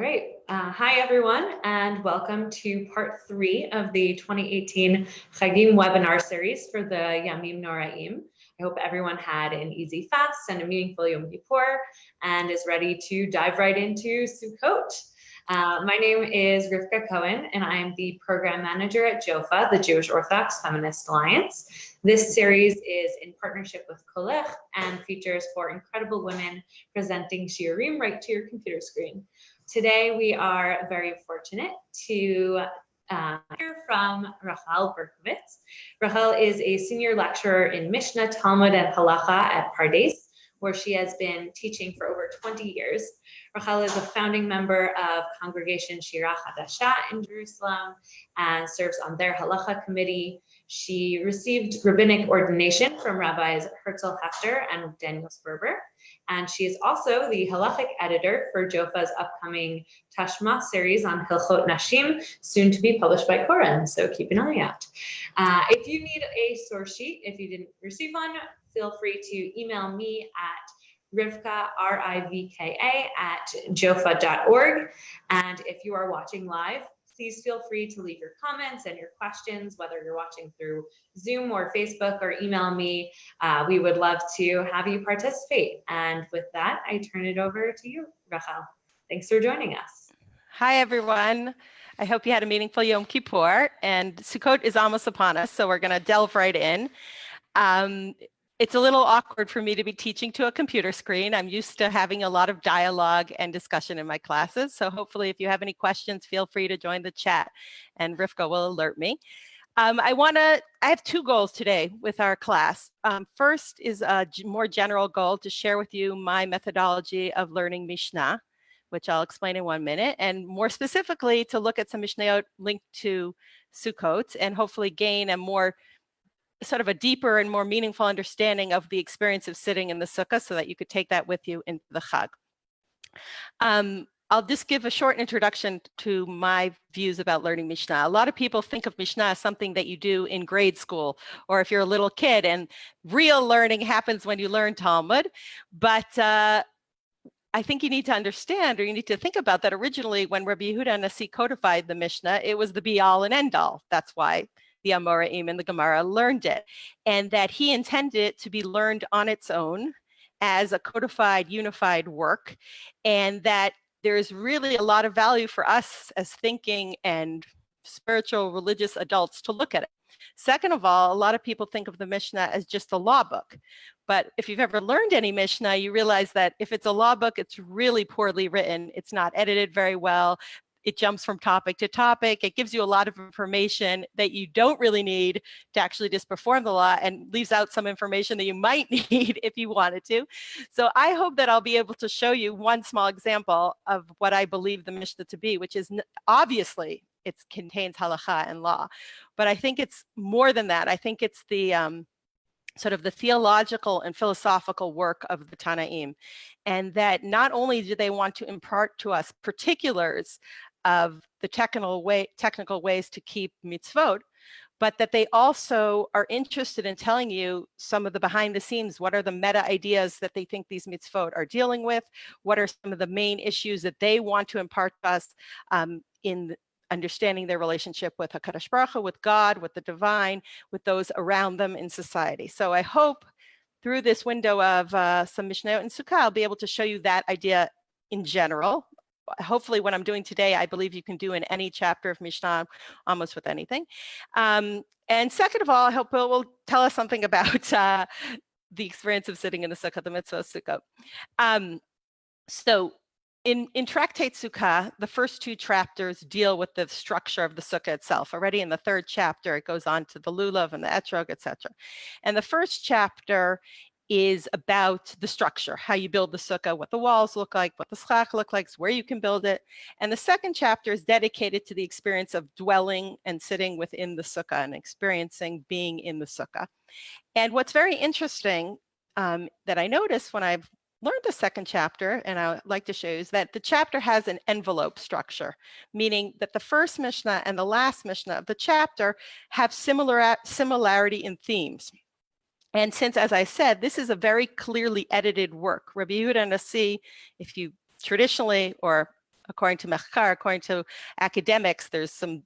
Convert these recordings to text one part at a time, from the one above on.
All right. Hi, everyone, and welcome to part 3 of the 2018 Chagim Webinar Series for the Yamim Noraim. I hope everyone had an easy fast and a meaningful Yom Kippur and is ready to dive right into Sukkot. My name is Rivka Cohen, and I'm the program manager at JOFA, the Jewish Orthodox Feminist Alliance. This series is in partnership with Kolech and features 4 incredible women presenting shiurim right to your computer screen. Today, we are very fortunate to hear from Rav Rahel Berkovits. Rahel is a senior lecturer in Mishnah, Talmud, and Halacha at Pardes, where she has been teaching for over 20 years. Rahel is a founding member of Congregation Shira Hadasha in Jerusalem and serves on their Halacha committee. She received rabbinic ordination from Rabbis Herzl Hefter and Daniel Sperber. And she is also the halachic editor for JOFA's upcoming Tashma series on Hilchot Nashim, soon to be published by Koren, so keep an eye out. If you need a source sheet, if you didn't receive one, feel free to email me at Rivka, R-I-V-K-A, at jofa.org. And if you are watching live, please feel free to leave your comments and your questions, whether you're watching through Zoom or Facebook, or email me. We would love to have you participate. And with that, I turn it over to you, Rahel. Thanks for joining us. Hi, everyone. I hope you had a meaningful Yom Kippur, and Sukkot is almost upon us, so we're going to delve right in. It's a little awkward for me to be teaching to a computer screen. I'm used to having a lot of dialogue and discussion in my classes. So hopefully if you have any questions, feel free to join the chat and Rivka will alert me. I have 2 goals today with our class. First is a more general goal to share with you my methodology of learning Mishnah, which I'll explain in 1 minute, and more specifically to look at some Mishnayot linked to Sukkot and hopefully gain a more sort of a deeper and more meaningful understanding of the experience of sitting in the sukkah so that you could take that with you into the Chag. I'll just give a short introduction to my views about learning Mishnah. A lot of people think of Mishnah as something that you do in grade school, or if you're a little kid, and real learning happens when you learn Talmud. But I think you need to understand, or you need to think about that originally when Rabbi Yehuda Nasi codified the Mishnah, it was the be-all and end-all. That's why the Yamim Noraim and the Gemara learned it, and that he intended it to be learned on its own as a codified, unified work, and that there's really a lot of value for us as thinking and spiritual, religious adults to look at it. Second of all, a lot of people think of the Mishnah as just a law book, but if you've ever learned any Mishnah, you realize that if it's a law book, it's really poorly written, it's not edited very well, it jumps from topic to topic. It gives you a lot of information that you don't really need to actually just perform the law, and leaves out some information that you might need if you wanted to. So I hope that I'll be able to show you one small example of what I believe the Mishnah to be, which is obviously it contains halacha and law, but I think it's more than that. I think it's the sort of the theological and philosophical work of the Tanaim, and that not only do they want to impart to us particulars of the technical ways to keep mitzvot, but that they also are interested in telling you some of the behind the scenes. What are the meta ideas that they think these mitzvot are dealing with? What are some of the main issues that they want to impart to us in understanding their relationship with HaKadosh Baruch Hu, with God, with the divine, with those around them in society. So I hope through this window of some Mishnayot and Sukkah, I'll be able to show you that idea in general. Hopefully what I'm doing today, I believe you can do in any chapter of Mishnah, almost with anything. And second of all, I hope it will tell us something about the experience of sitting in the Sukkah, the mitzvah Sukkot. So in Tractate Sukkah, the first 2 chapters deal with the structure of the Sukkah itself. Already in the 3rd chapter, it goes on to the lulav and the etrog, etc. And the first chapter is about the structure, how you build the sukkah, what the walls look like, what the schach look like, where you can build it. And the 2nd chapter is dedicated to the experience of dwelling and sitting within the sukkah and experiencing being in the sukkah. And what's very interesting that I noticed when I've learned the 2nd chapter, and I would like to show you, is that the chapter has an envelope structure, meaning that the first Mishnah and the last Mishnah of the chapter have similarity in themes. And since, as I said, this is a very clearly edited work, Rabbi Yehuda Nasi, if you traditionally or according to Mechkar, according to academics, there's some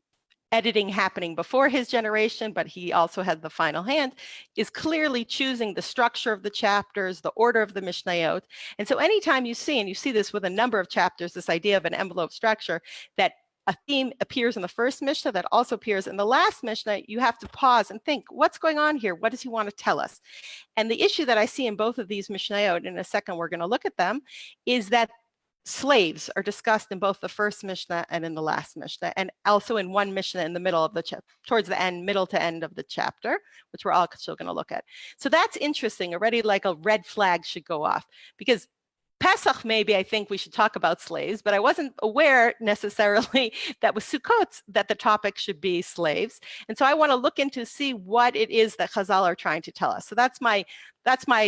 editing happening before his generation, but he also had the final hand, is clearly choosing the structure of the chapters, the order of the Mishnayot. And so anytime you see, and you see this with a number of chapters, this idea of an envelope structure, that a theme appears in the first Mishnah that also appears in the last Mishnah, you have to pause and think, what's going on here? What does he want to tell us? And the issue that I see in both of these Mishnayot, in a second we're going to look at them, is that slaves are discussed in both the first Mishnah and in the last Mishnah, and also in one Mishnah in the middle of the towards the end, middle to end of the chapter, which we're all still going to look at. So that's interesting. Already, like a red flag should go off, because Pesach, maybe I think we should talk about slaves, but I wasn't aware necessarily that with Sukkot that the topic should be slaves. And so I want to look into see what it is that Chazal are trying to tell us. So that's my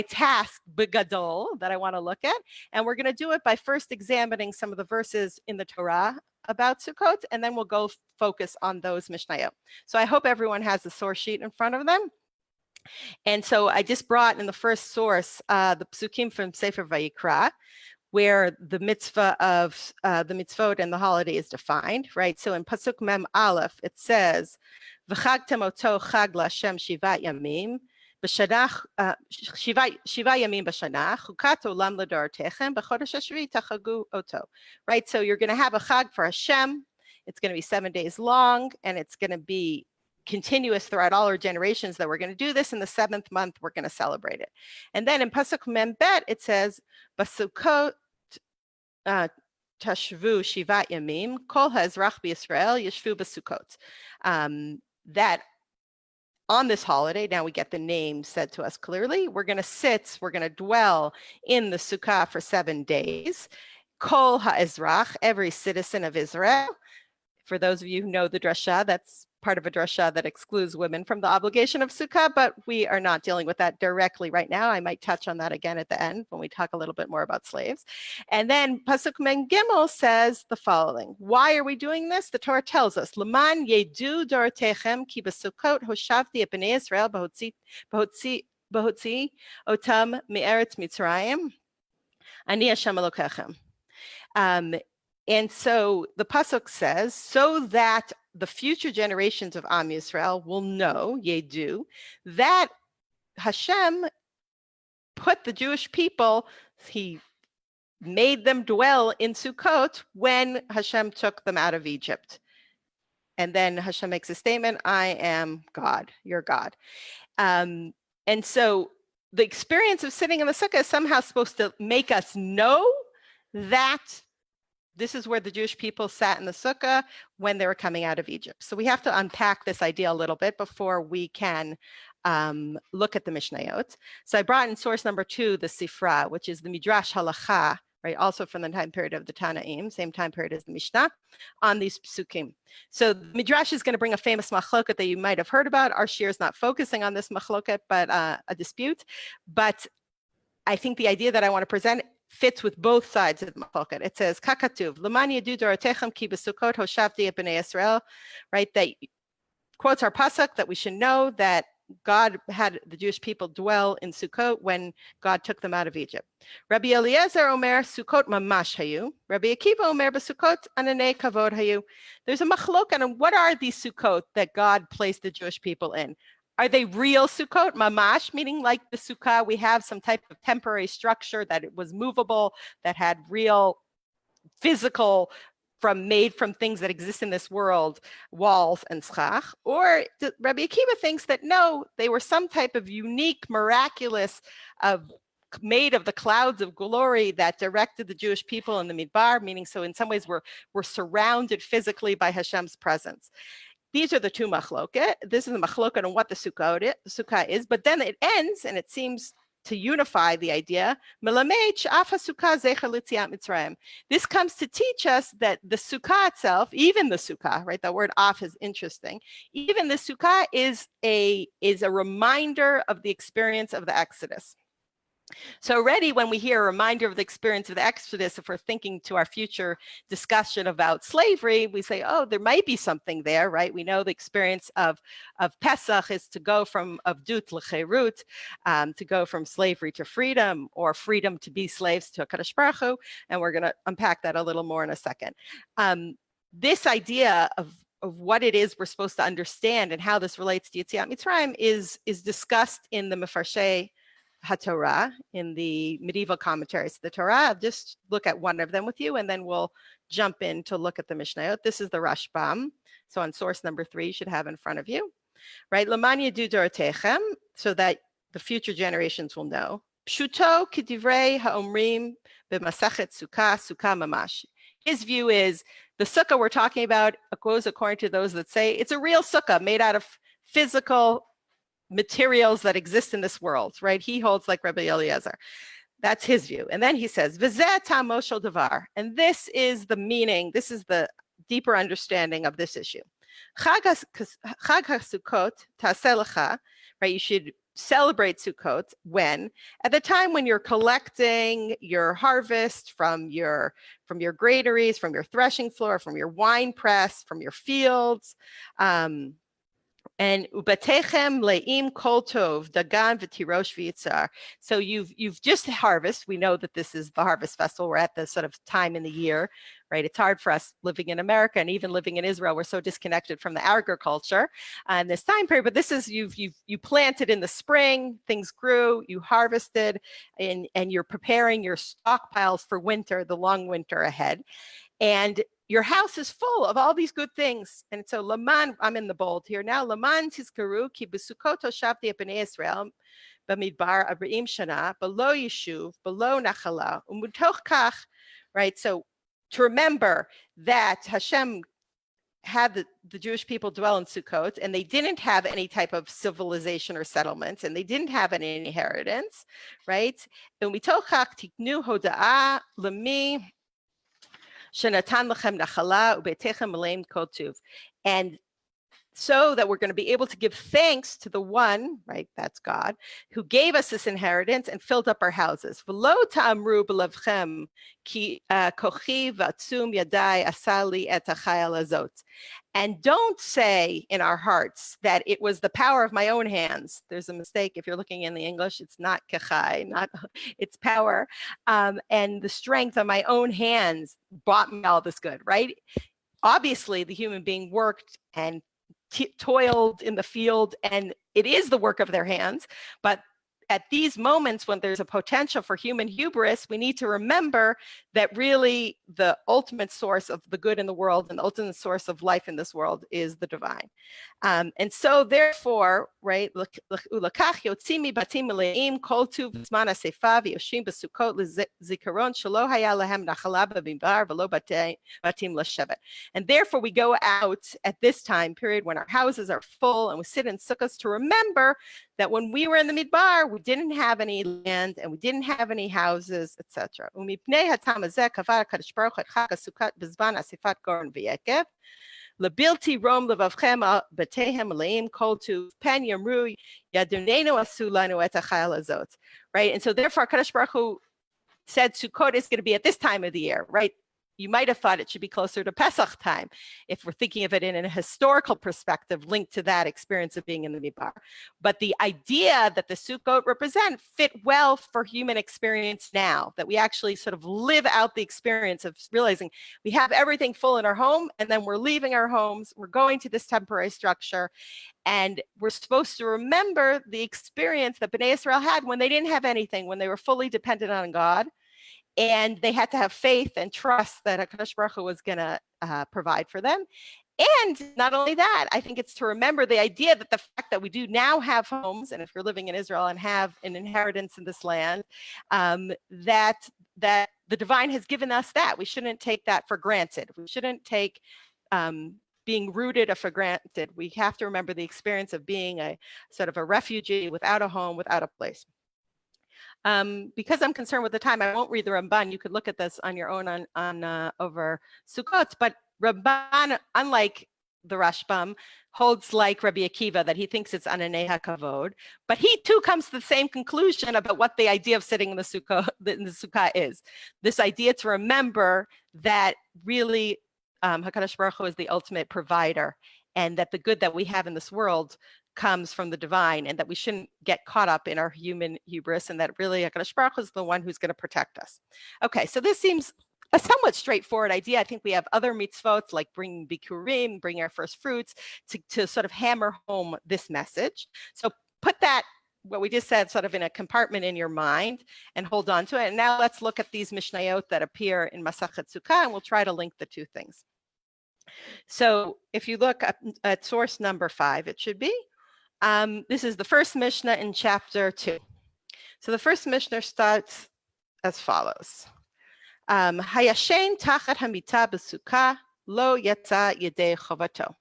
task, begadol, that I want to look at. And we're going to do it by first examining some of the verses in the Torah about Sukkot, and then we'll go focus on those Mishnayot. So I hope everyone has the source sheet in front of them. And so I just brought in the first source the psukim from Sefer Vayikra, where the mitzvah of the mitzvot and the holiday is defined, right? So in Pasuk Mem Aleph, it says, "V'chagtem oto chag laHashem shiva yamim b'shanach shiva yamim b'shanach chukat olam l'dorotechem b'chodesh hashvi tachagu oto." Right. So you're going to have a chag for Hashem. It's going to be 7 days long, and it's going to be continuous throughout all our generations that we're going to do this. In the 7th month, we're going to celebrate it. And then in Pasuk Mem Bet, it says, "Basukot tashvu shivat yamim, kol ha'ezrach b'Yisrael yeshvu basukot." That on this holiday, now we get the name said to us clearly, we're going to dwell in the Sukkah for 7 days. Kol ha'ezrach, every citizen of Israel. For those of you who know the drasha, that's part of a drasha that excludes women from the obligation of Sukkah, but we are not dealing with that directly right now. I might touch on that again at the end when we talk a little bit more about slaves. And then Pasuk Men Gimel says the following. Why are we doing this? The Torah tells us, "L'man yedu dorotechem ki b'Sukkot hoshavti et bnei Yisrael b'hotzi otam me'eretz Mitzrayim ani Hashem Elokechem." And so the pasuk says, so that the future generations of Am Yisrael will know, yedu, that Hashem put the Jewish people, he made them dwell in Sukkot when Hashem took them out of Egypt. And then Hashem makes a statement, "I am God, your God." And so the experience of sitting in the sukkah is somehow supposed to make us know that this is where the Jewish people sat in the sukkah when they were coming out of Egypt. So we have to unpack this idea a little bit before we can look at the Mishnayot. So I brought in source number 2, the Sifra, which is the Midrash Halacha, right? Also from the time period of the Tanaim, same time period as the Mishnah, on these psukim. So the Midrash is going to bring a famous machloket that you might have heard about. Our shir is not focusing on this machloket, but a dispute. But I think the idea that I want to present fits with both sides of the machloket. It says, "Kakatuv, l'man yedu dorotechem ki b'Sukkot hoshavti et bnei Yisrael," right? That quotes our pasuk that we should know that God had the Jewish people dwell in Sukkot when God took them out of Egypt. Rabbi Eliezer omer Sukkot mamash hayu. Rabbi Akiva omer b'Sukkot ananei kavod hayu. There's a machloket on what are these Sukkot that God placed the Jewish people in. Are they real Sukkot, mamash, meaning like the Sukkah, we have some type of temporary structure that it was movable, that had real physical, made from things that exist in this world, walls and schach? Or Rabbi Akiva thinks that no, they were some type of unique, miraculous, made of the clouds of glory that directed the Jewish people in the Midbar, meaning so in some ways we're surrounded physically by Hashem's presence. These are the two machloket. This is the machloket on what the sukkah is, but then it ends, and it seems to unify the idea. This comes to teach us that the sukkah itself, even the sukkah, right? The word af is interesting. Even the sukkah is a reminder of the experience of the Exodus. So already when we hear a reminder of the experience of the Exodus, if we're thinking to our future discussion about slavery, we say, oh, there might be something there, right? We know the experience of Pesach is to go from Avdut l'Cherut, to go from slavery to freedom, or freedom to be slaves to HaKadosh Baruch Hu, and we're going to unpack that a little more in a second. This idea of what it is we're supposed to understand and how this relates to Yetziat Mitzrayim is discussed in the Mefarshei HaTorah, in the medieval commentaries of the Torah. I'll just look at one of them with you, and then we'll jump in to look at the Mishnayot. This is the Rashbam. So on source number 3, you should have in front of you, right? L'man yedu dorotechem, so that the future generations will know. Pshuto k'divrei ha'omrim b'masachet sukkah, sukkah mamash. His view is the sukkah we're talking about goes according to those that say it's a real sukkah made out of physical materials that exist in this world, right? He holds like Rabbi Eliezer. That's his view. And then he says, V'zeh ta'amo shel davar. And this is the meaning, this is the deeper understanding of this issue. Chag HaSukkot ta'aseh lecha, right? You should celebrate Sukkot when? At the time when you're collecting your harvest from your granaries, from your threshing floor, from your wine press, from your fields, and ubatechem leim kol tov dagan v'tirosh v'yitzar. So you've just harvest. We know that this is the harvest festival. We're at the sort of time in the year, right? It's hard for us living in America and even living in Israel. We're so disconnected from the agriculture in this time period. But this is you planted in the spring, things grew, you harvested, and you're preparing your stockpiles for winter, the long winter ahead, and your house is full of all these good things. And so Laman, I'm in the bold here now, Laman tizkaru ki b'Sukkot shavti b'nei Israel b'midbar 40 shana below Yishuv, below Nachala, umutoch kach, right? So to remember that Hashem had the Jewish people dwell in Sukkot, and they didn't have any type of civilization or settlement, and they didn't have any inheritance, right? Umitoch kach tiknu hoda'a lemi Shenatan lechem nachala ubetechem meleim kol tuv. And so that we're going to be able to give thanks to the one, right, that's God, who gave us this inheritance and filled up our houses. V'lo ta'amru b'levchem ki kochi v'atzum yadai asali et hachayil azot. And don't say in our hearts that it was the power of my own hands. There's a mistake if you're looking in the English. It's not kechai, it's power. And the strength of my own hands brought me all this good, right? Obviously, the human being worked and toiled in the field, and it is the work of their hands. But at these moments when there's a potential for human hubris, we need to remember that really the ultimate source of the good in the world and the ultimate source of life in this world is the divine. And so therefore, right, ulakach yotzimi batim meleim kol tuv b'zman hasefa v'yoshim b'Sukkot l'zikaron shelo haya lahem nachala b'midbar v'lo batim l'shevet. And therefore we go out at this time period when our houses are full and we sit in sukkahs to remember that when we were in the midbar, we didn't have any land and we didn't have any houses, etc. Umipnei hatam hazeh kavar HaKadosh Baruch Hu et Chag HaSukkot b'zman asifat goren v'yekev. Lebilti rom levavchem b'tehem meleim kol tuv pen yamru yadunenu asu lanu et hachayil azot. Right, and so therefore HaKadosh Baruch Hu said Sukkot is going to be at this time of the year, right? You might have thought it should be closer to Pesach time if we're thinking of it in a historical perspective linked to that experience of being in the Midbar. But the idea that the Sukkot represent fit well for human experience now, that we actually sort of live out the experience of realizing we have everything full in our home, and then we're leaving our homes, we're going to this temporary structure, and we're supposed to remember the experience that Bnei Israel had when they didn't have anything, when they were fully dependent on God. And they had to have faith and trust that HaKadosh Baruch Hu was going to provide for them. And not only that, I think it's to remember the idea that the fact that we do now have homes, and if you're living in Israel and have an inheritance in this land, that the divine has given us that. We shouldn't take that for granted. We shouldn't take being rooted for granted. We have to remember the experience of being a sort of a refugee without a home, without a place. Because I'm concerned with the time, I won't read the Ramban. You could look at this on your own on over Sukkot. But Ramban, unlike the Rashbam, holds like Rabbi Akiva, that he thinks it's ananei hakavod, but he too comes to the same conclusion about what the idea of sitting in the sukkah is. This idea to remember that really HaKadosh Baruch Hu is the ultimate provider, and that the good that we have in this world comes from the divine, and that we shouldn't get caught up in our human hubris, and that really HaKadosh Baruch Hu is the one who's going to protect us. Okay, so this seems a somewhat straightforward idea. I think we have other mitzvot like bringing bikurim, bringing our first fruits, to sort of hammer home this message. So put that, what we just said, sort of in a compartment in your mind and hold on to it. And now let's look at these Mishnayot that appear in Masachet Sukkah, and we'll try to link the two things. So if you look at source number 5, it should be, this is the first Mishnah in chapter 2. So the first Mishnah starts as follows. Hayashen tachat hamita b'sukkah lo yatsa yedei chovato.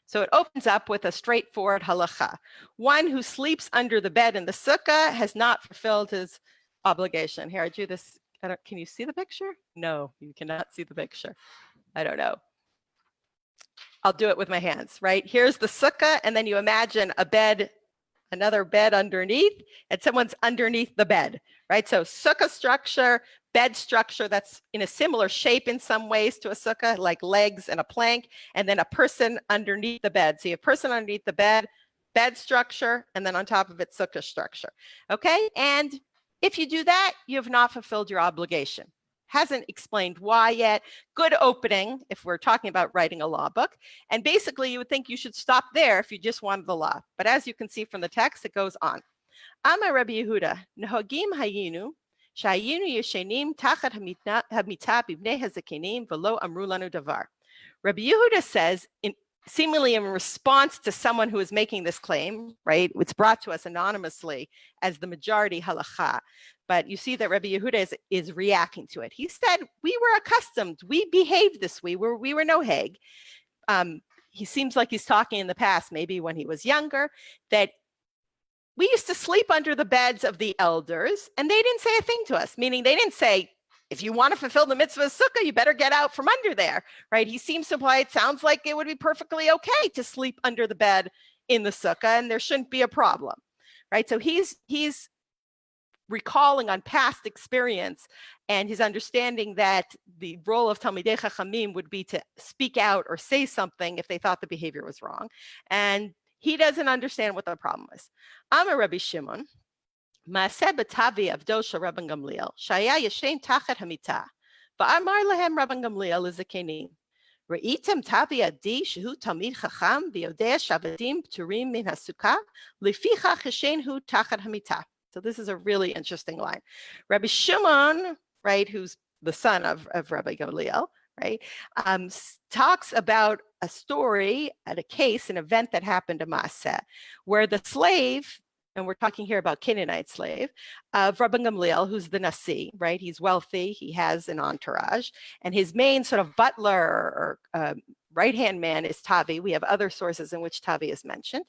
So it opens up with a straightforward halacha. One who sleeps under the bed in the sukkah has not fulfilled his obligation. Here, I drew this. Can you see the picture? No, you cannot see the picture. I don't know. I'll do it with my hands, right? Here's the sukkah, and then you imagine a bed, another bed underneath, and someone's underneath the bed, right? So sukkah structure, bed structure that's in a similar shape in some ways to a sukkah, like legs and a plank, and then a person underneath the bed. So you have person underneath the bed, bed structure, and then on top of it, sukkah structure, okay? And if you do that, you have not fulfilled your obligation. Hasn't explained why yet. Good opening if we're talking about writing a law book. And basically you would think you should stop there if you just wanted the law. But as you can see from the text, it goes on. Amar Rabbi Yehuda, Nehogim hayinu, shayinu yeshenim tachat hamita bibnei hazakenim velo amru lanu davar. Rabbi Yehuda says, seemingly in response to someone who is making this claim, right? It's brought to us anonymously as the majority halacha. But you see that Rabbi Yehuda is reacting to it. He said, we were accustomed, we behaved this way, we were no heg. He seems like he's talking in the past, maybe when he was younger, that we used to sleep under the beds of the elders and they didn't say a thing to us, meaning they didn't say, if you want to fulfill the mitzvah of sukkah, you better get out from under there, right? He seems to imply it sounds like it would be perfectly okay to sleep under the bed in the sukkah and there shouldn't be a problem, right? So he's recalling on past experience and his understanding that the role of Talmidei Chachamim would be to speak out or say something if they thought the behavior was wrong. And he doesn't understand what the problem is. Amar Rabbi Shimon, Maaseh b'tavi avdo shel Rabban Gamliel, shaya yeshen tachat hamita, va'amar lahem Rabban Gamliel lezakenim, Ra'item tavi adi shehu talmid chacham v'yodea shavadim pturim min hasukah, lefichach yeshen hu tachat hamita. So this is a really interesting line. Rabbi Shimon, right, who's the son of Rabbi Gamliel, right, talks about a story at a case, an event that happened to Maaseh, where the slave, and we're talking here about Canaanite slave, of Rabbi Gamliel, who's the Nasi, right? He's wealthy, he has an entourage, and his main sort of butler or right-hand man is Tavi. We have other sources in which Tavi is mentioned.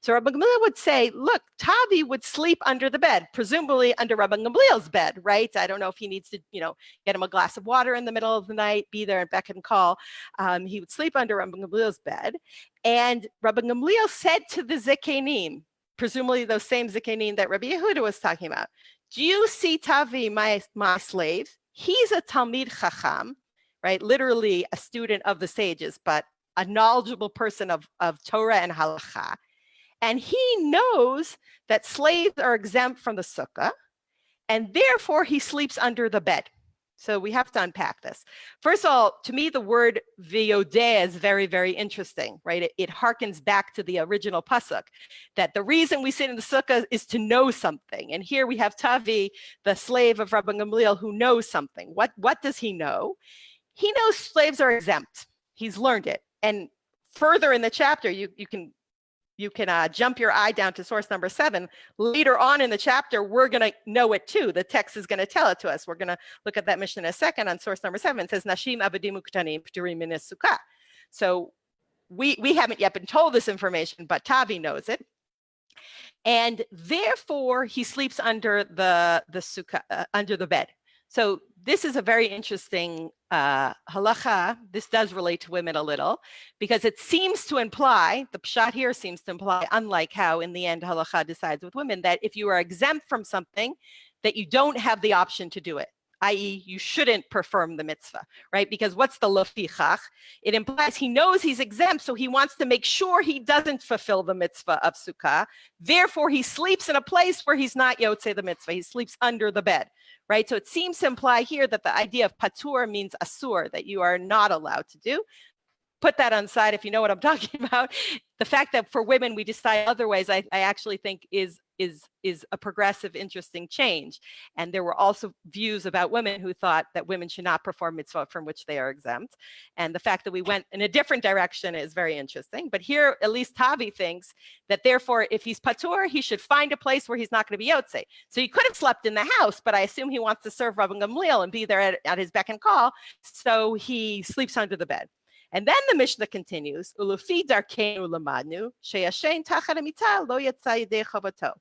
So Rabbi Gamliel would say, look, Tavi would sleep under the bed, presumably under Rabbi Gamliel's bed, right? I don't know if he needs to, get him a glass of water in the middle of the night, be there and beck and call. He would sleep under Rabbi Gamliel's bed. And Rabbi Gamliel said to the Zikanim, presumably those same Zikanim that Rabbi Yehuda was talking about, do you see Tavi, my slave? He's a Talmid Chacham, right? Literally a student of the sages, but a knowledgeable person of Torah and Halacha. And he knows that slaves are exempt from the sukkah, and therefore he sleeps under the bed. So we have to unpack this. First of all, to me, the word v'yodeh is very, very interesting, right? It harkens back to the original pasuk, that the reason we sit in the sukkah is to know something. And here we have Tavi, the slave of Rabbi Gamliel, who knows something. What does he know? He knows slaves are exempt. He's learned it. And further in the chapter, you can jump your eye down to source number 7. Later on in the chapter, we're going to know it too. The text is going to tell it to us. We're going to look at that Mishnah in a second. On source number 7, it says, Nashim avadim uktanim p'turim min sukkah. So we haven't yet been told this information, but Tavi knows it. And therefore, he sleeps under the sukkah, under the bed. So this is a very interesting halacha, this does relate to women a little, because it seems to imply, the pshat here seems to imply, unlike how in the end halacha decides with women, that if you are exempt from something, that you don't have the option to do it, i.e. you shouldn't perform the mitzvah, right? Because what's the lefichach? It implies he knows he's exempt, so he wants to make sure he doesn't fulfill the mitzvah of sukkah. Therefore, he sleeps in a place where he's not yotzei the mitzvah. He sleeps under the bed, right? So it seems to imply here that the idea of patur means asur, that you are not allowed to do. Put that on the side if you know what I'm talking about. The fact that for women we decide other ways, I actually think is a progressive, interesting change. And there were also views about women who thought that women should not perform mitzvah from which they are exempt. And the fact that we went in a different direction is very interesting. But here, at least Tavi thinks that therefore, if he's patur, he should find a place where he's not going to be yotzei. So he could have slept in the house, but I assume he wants to serve Rabban Gamliel and be there at his beck and call. So he sleeps under the bed. And then the Mishnah continues, Ulufi darkeinu lamadnu, sheyashen tachat hamita lo yatsa yedei chavato.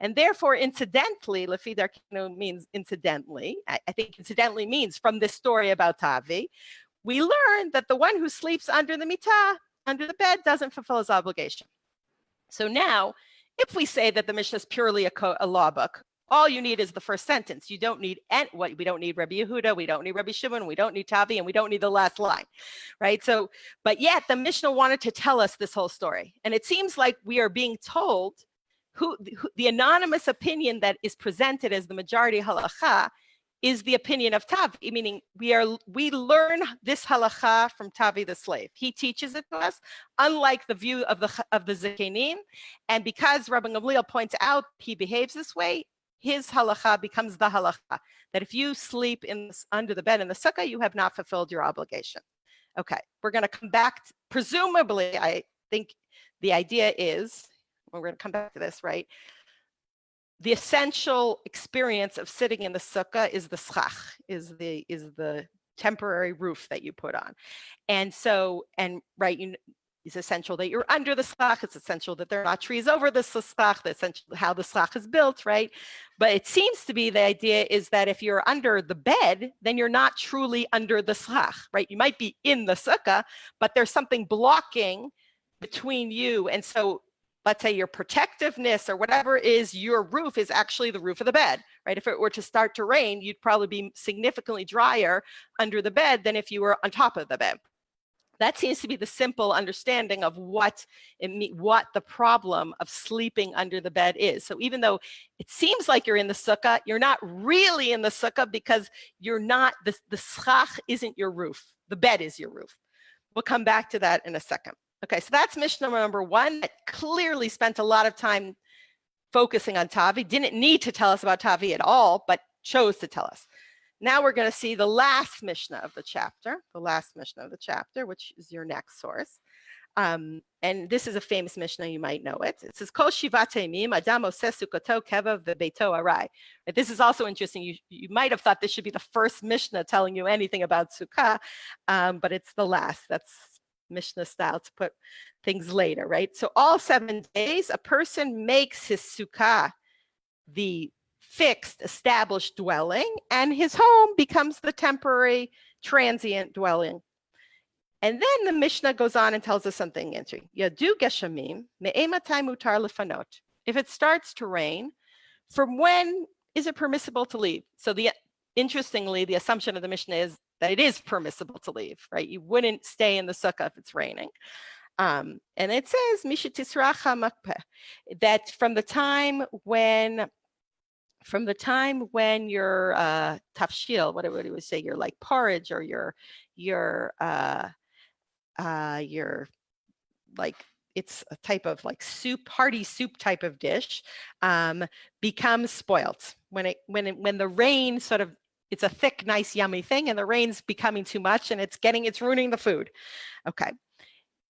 And therefore, incidentally, Lufi darkeinu means incidentally. I think incidentally means from this story about Tavi, we learn that the one who sleeps under the mitah, under the bed, doesn't fulfill his obligation. So now, if we say that the Mishnah is purely a law book, all you need is the first sentence. You don't need we don't need Rabbi Yehuda, we don't need Rabbi Shimon, we don't need Tavi, and we don't need the last line, right? So, but yet the Mishnah wanted to tell us this whole story. And it seems like we are being told who the anonymous opinion that is presented as the majority halacha is the opinion of Tavi, meaning we learn this halacha from Tavi the slave. He teaches it to us, unlike the view of the Zekenim. And because Rabban Gamliel points out he behaves this way, his halacha becomes the halacha, that if you sleep under the bed in the sukkah, you have not fulfilled your obligation. Okay, we're going to come back. Presumably, I think the idea is, we're going to come back to this, right? The essential experience of sitting in the sukkah is the schach, is the temporary roof that you put on. And so, right, it's essential that you're under the schach. It's essential that there are not trees over the schach. That's essential how the schach is built, right? But it seems to be the idea is that if you're under the bed, then you're not truly under the schach, right? You might be in the sukkah, but there's something blocking between you. And so let's say your protectiveness or whatever is your roof is actually the roof of the bed, right? If it were to start to rain, you'd probably be significantly drier under the bed than if you were on top of the bed. That seems to be the simple understanding of what the problem of sleeping under the bed is. So even though it seems like you're in the sukkah, you're not really in the sukkah because you're not, the schach isn't your roof. The bed is your roof. We'll come back to that in a second. Okay, so that's Mishnah number one that clearly spent a lot of time focusing on Tavi, didn't need to tell us about Tavi at all, but chose to tell us. Now we're going to see the last Mishnah of the chapter, which is your next source. And this is a famous Mishnah, you might know it. It says, Kol shivat yamim adam oseh sukkato kevav vebeito arai. This is also interesting. You might have thought this should be the first Mishnah telling you anything about Sukkah, but it's the last. That's Mishnah style to put things later, right? So all 7 days, a person makes his Sukkah the fixed, established dwelling, and his home becomes the temporary, transient dwelling. And then the Mishnah goes on and tells us something interesting. Yadu geshamim me'ematai mutar lefanot. If it starts to rain, from when is it permissible to leave? So interestingly, the assumption of the Mishnah is that it is permissible to leave, right? You wouldn't stay in the sukkah if it's raining. And it says, mishetisracha makpeh, that from the time when your tafshil, whatever you would say, your like porridge or your like, it's a type of like soup, hearty soup type of dish, becomes spoilt. When the rain sort of, it's a thick, nice, yummy thing, and the rain's becoming too much, and it's ruining the food. Okay,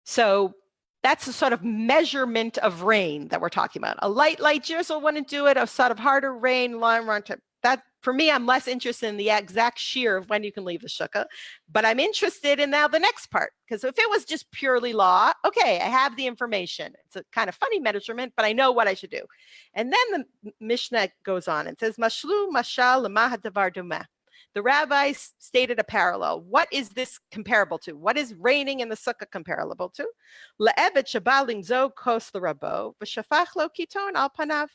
so that's a sort of measurement of rain that we're talking about. A light drizzle wouldn't do it. A sort of harder rain, long run. That for me, I'm less interested in the exact shear of when you can leave the sukkah, but I'm interested in now the next part, because if it was just purely law, okay, I have the information. It's a kind of funny measurement, but I know what I should do. And then the Mishnah goes on and says, "Mashlu mashal lemah hadavar dumeh." the rabbis stated a parallel. What is this comparable to? What is reigning in the sukkah comparable to? Le'evet sheba limzo kos l'rabo v'shafach lo kiton al panav.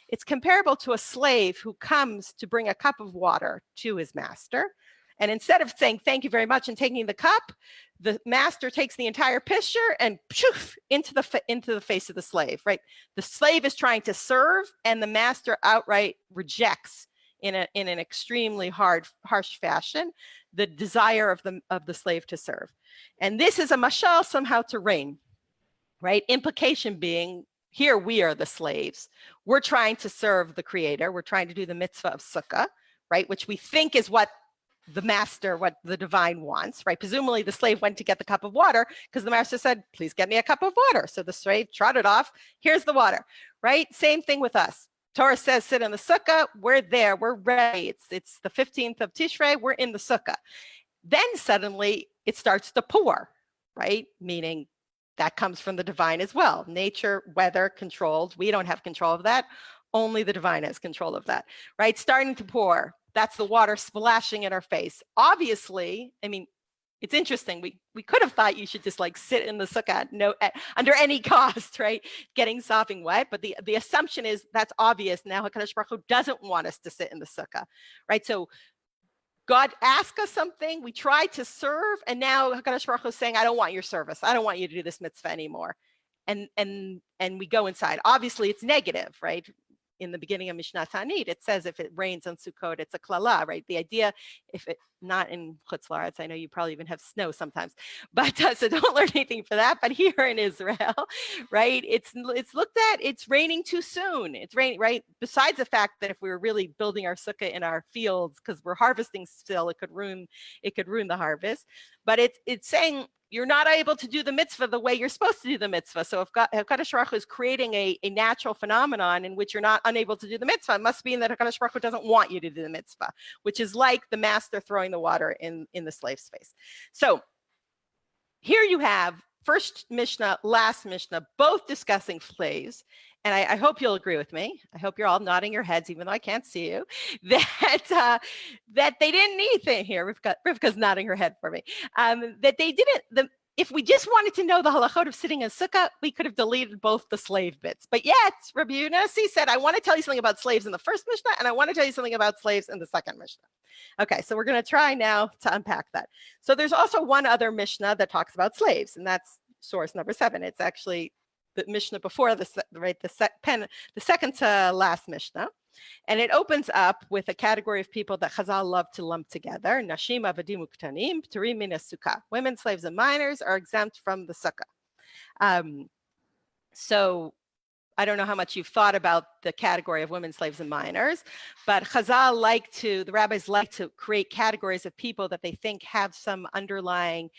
It's comparable to a slave who comes to bring a cup of water to his master. And instead of saying, thank you very much, and taking the cup, the master takes the entire pitcher and poof, into the face of the slave, right? The slave is trying to serve, and the master outright rejects in an extremely harsh fashion the desire of the slave to serve. And this is a mashal somehow to reign, right? Implication being, here we are the slaves. We're trying to serve the creator. We're trying to do the mitzvah of sukkah, right? Which we think is what the master, what the divine wants, right? Presumably the slave went to get the cup of water because the master said, please get me a cup of water. So the slave trotted off, here's the water, right? Same thing with us. Torah says, sit in the sukkah, we're there, we're ready. It's the 15th of Tishrei, we're in the sukkah. Then suddenly it starts to pour, right? Meaning that comes from the divine as well. Nature, weather, controlled. We don't have control of that. Only the divine has control of that, right? Starting to pour. That's the water splashing in our face. Obviously, I mean, it's interesting. We could have thought you should just like sit in the sukkah under any cost, right? Getting sopping wet. But the assumption is that's obvious. Now HaKadosh Baruch Hu doesn't want us to sit in the sukkah, right? So God asked us something, we tried to serve, and now HaKadosh Baruch Hu is saying, I don't want your service. I don't want you to do this mitzvah anymore. And we go inside. Obviously, it's negative, right? In the beginning of Mishnah Tanit, it says if it rains on Sukkot, it's a klala, right? The idea, if it not in Chutz La'aretz, I know you probably even have snow sometimes, but so don't learn anything for that. But here in Israel, right, it's looked at, it's raining too soon. It's raining, right? Besides the fact that if we were really building our sukkah in our fields because we're harvesting still, it could ruin the harvest. But it's saying you're not able to do the mitzvah the way you're supposed to do the mitzvah. So if HaKadosh Baruch Hu is creating a natural phenomenon in which you're not unable to do the mitzvah, it must mean that HaKadosh Baruch Hu doesn't want you to do the mitzvah, which is like the master throwing the water in the slave's face. So here you have first Mishnah, last Mishnah, both discussing slaves. And I hope you'll agree with me. I hope you're all nodding your heads, even though I can't see you, that they didn't need anything here. Rivka's nodding her head for me. That they didn't, if we just wanted to know the halachot of sitting in sukkah, we could have deleted both the slave bits. But yet, Rabbi Yonasi said, I want to tell you something about slaves in the first Mishnah, and I want to tell you something about slaves in the second Mishnah. Okay, so we're going to try now to unpack that. So there's also one other Mishnah that talks about slaves, and that's source number 7. It's actually the Mishnah before this, right? The second to last Mishnah. And it opens up with a category of people that Chazal love to lump together. Nashim avadim uktanim, p'turim min sukkah. Women, slaves, and minors are exempt from the sukkah. So I don't know how much you've thought about the category of women, slaves, and minors, but Chazal the rabbis like to create categories of people that they think have some underlying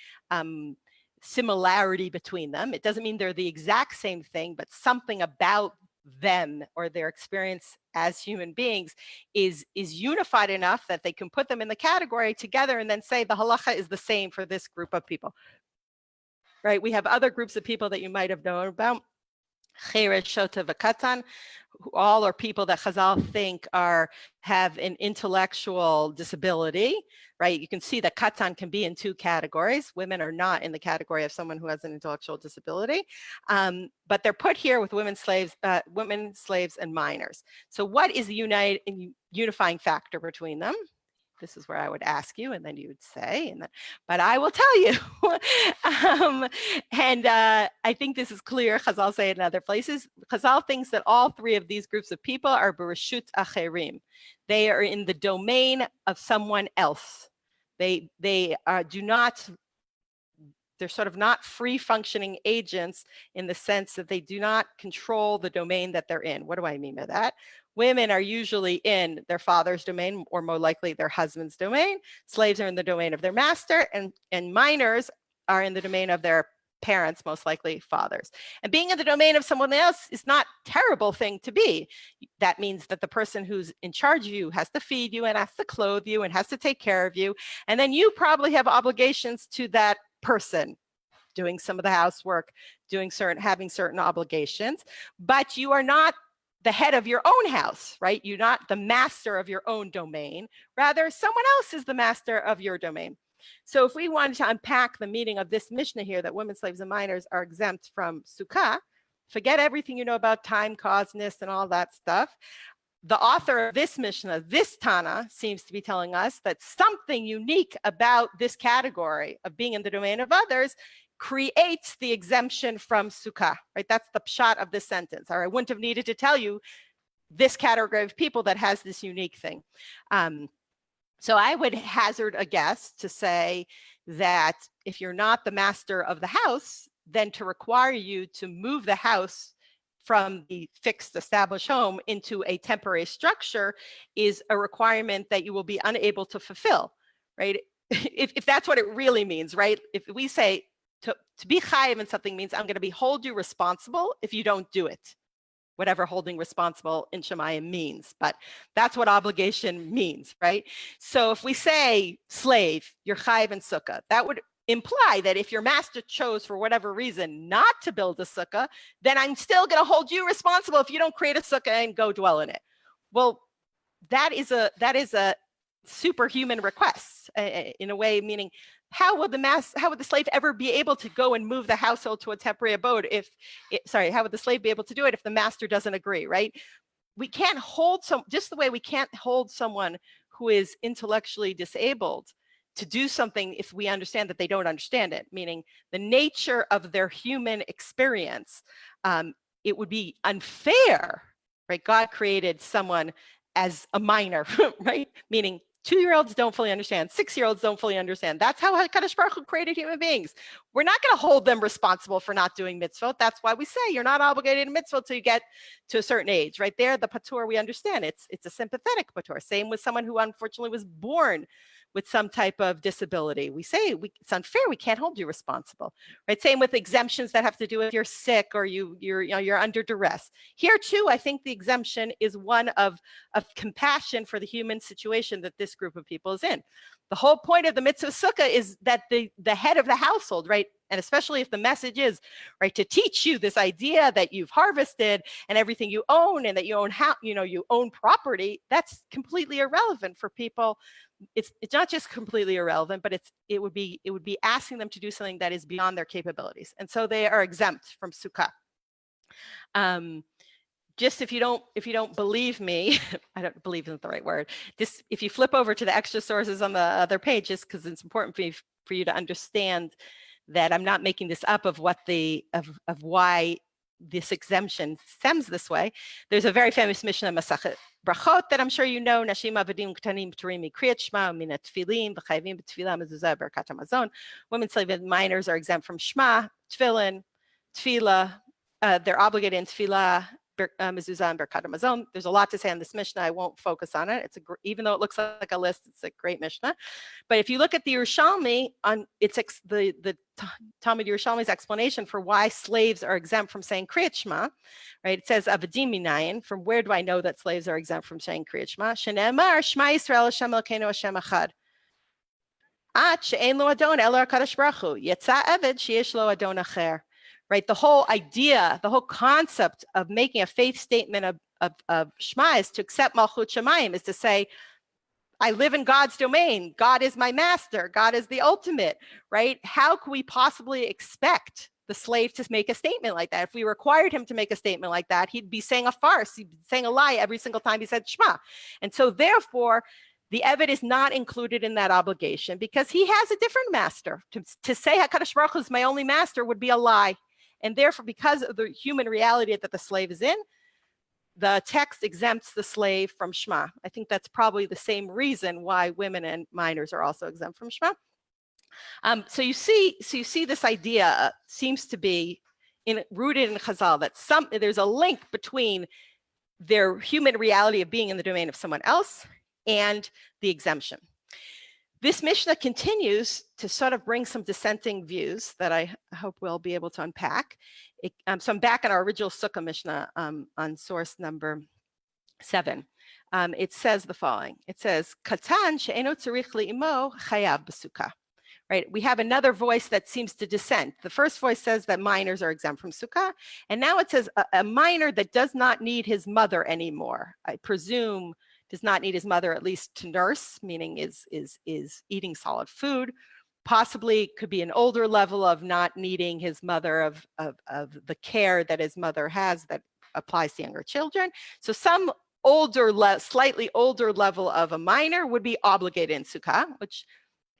similarity between them. It doesn't mean they're the exact same thing, but something about them or their experience as human beings is unified enough that they can put them in the category together and then say the halacha is the same for this group of people, right? We have other groups of people that you might have known about. Cheresh, Shota, V'Katan, all are people that Chazal think have an intellectual disability, right? You can see that Katan can be in 2 categories. Women are not in the category of someone who has an intellectual disability, but they're put here with women, slaves, and minors. So what is the unifying factor between them? This is where I would ask you, and then you would say, but I will tell you. I think this is clear. Chazal say it in other places. Chazal thinks that all 3 of these groups of people are bereshut acherim. They are in the domain of someone else. They're sort of not free functioning agents in the sense that they do not control the domain that they're in. What do I mean by that? Women are usually in their father's domain, or more likely their husband's domain. Slaves are in the domain of their master, and minors are in the domain of their parents, most likely fathers. And being in the domain of someone else is not a terrible thing to be. That means that the person who's in charge of you has to feed you and has to clothe you and has to take care of you. And then you probably have obligations to that person, doing some of the housework, having certain obligations, but you are not the head of your own house, right? You're not the master of your own domain. Rather, someone else is the master of your domain. So if we wanted to unpack the meaning of this Mishnah here, that women, slaves, and minors are exempt from Sukkah, forget everything you know about time, causeness, and all that stuff. The author of this Mishnah, this Tana, seems to be telling us that something unique about this category of being in the domain of others creates the exemption from Sukkah, right? That's the pshat of this sentence. Or I wouldn't have needed to tell you this category of people that has this unique thing. So I would hazard a guess to say that if you're not the master of the house, then to require you to move the house from the fixed established home into a temporary structure is a requirement that you will be unable to fulfill, right? If that's what it really means, right? If we say to be chayiv in something means I'm going to hold you responsible if you don't do it, whatever holding responsible in Shemayim means, but that's what obligation means, right? So if we say slave, you're chayiv in sukkah, that would imply that if your master chose for whatever reason not to build a sukkah, then I'm still going to hold you responsible if you don't create a sukkah and go dwell in it. Well, that is a superhuman request in a way, meaning how would the slave ever be able to go and move the household to a temporary abode how would the slave be able to do it if the master doesn't agree, right? We can't hold just the way we can't hold someone who is intellectually disabled to do something if we understand that they don't understand it, meaning the nature of their human experience. It would be unfair, right? God created someone as a minor, right? Meaning 2-year-olds don't fully understand, 6-year-olds don't fully understand. That's how HaKadosh Baruch Hu created human beings. We're not going to hold them responsible for not doing mitzvot. That's why we say you're not obligated to mitzvot till you get to a certain age. Right there, the patur, we understand it's a sympathetic patur. Same with someone who unfortunately was born with some type of disability. We say it's unfair. We can't hold you responsible, right? Same with exemptions that have to do with you're sick or you're under duress. Here too, I think the exemption is one of compassion for the human situation that this group of people is in. The whole point of the mitzvah sukkah is that the head of the household, right? And especially if the message is, right, to teach you this idea that you've harvested and everything you own and that you own you own property, that's completely irrelevant for people. It's not just completely irrelevant, but it would be asking them to do something that is beyond their capabilities. And so they are exempt from sukkah. Just if you don't believe me, I don't believe isn't the right word. Just if you flip over to the extra sources on the other pages, because it's important for you to understand that I'm not making this up of why this exemption stems this way. There's a very famous Mishnah Masachet Brachot that I'm sure you know. Nashim avadim ktanim pturim mikriyat shema min tefillin v'chayvim b'tefillah mezuzah berkat hamazon. Women, slave, and minors are exempt from shema, tefillin, tefillah. They're obligated in tefillah, mezuzah, and berkat hamazon. There's a lot to say on this Mishnah. I won't focus on it. Even though it looks like a list, it's a great Mishnah. But if you look at the Yerushalmi, the Talmud Yerushalmi's explanation for why slaves are exempt from saying Kriyat Shema, right? It says Avadim Minayin. From where do I know that slaves are exempt from saying Kriyat Shema? Shene'emar Shema Yisrael Hashem Elokeinu Hashem Echad. At she'ein lo adon elo HaKadosh Baruch Hu. Yetza eved sheyesh lo adon acher. Right? The whole idea, the whole concept of making a faith statement of Shema is to accept Malchut Shemayim, is to say, I live in God's domain. God is my master. God is the ultimate, right? How could we possibly expect the slave to make a statement like that? If we required him to make a statement like that, he'd be saying a farce. He'd be saying a lie every single time he said Shema. And so therefore, the Eved is not included in that obligation because he has a different master. To say HaKadosh Baruch Hu is my only master would be a lie. And therefore, because of the human reality that the slave is in, the text exempts the slave from Shema. I think that's probably the same reason why women and minors are also exempt from Shema. So you see this idea seems to be rooted in Chazal, that there's a link between their human reality of being in the domain of someone else and the exemption. This Mishnah continues to sort of bring some dissenting views that I hope we'll be able to unpack. So I'm back in our original Sukkah Mishnah on source number 7. It says the following. It says, Katan she'eno tzarich li'imo chayav b'sukkah. right? We have another voice that seems to dissent. The first voice says that minors are exempt from Sukkah, and now it says a minor that does not need his mother anymore, I presume does not need his mother at least to nurse, meaning is eating solid food, possibly could be an older level of not needing his mother of the care that his mother has that applies to younger children. So some slightly older level of a minor would be obligated in Sukkah, which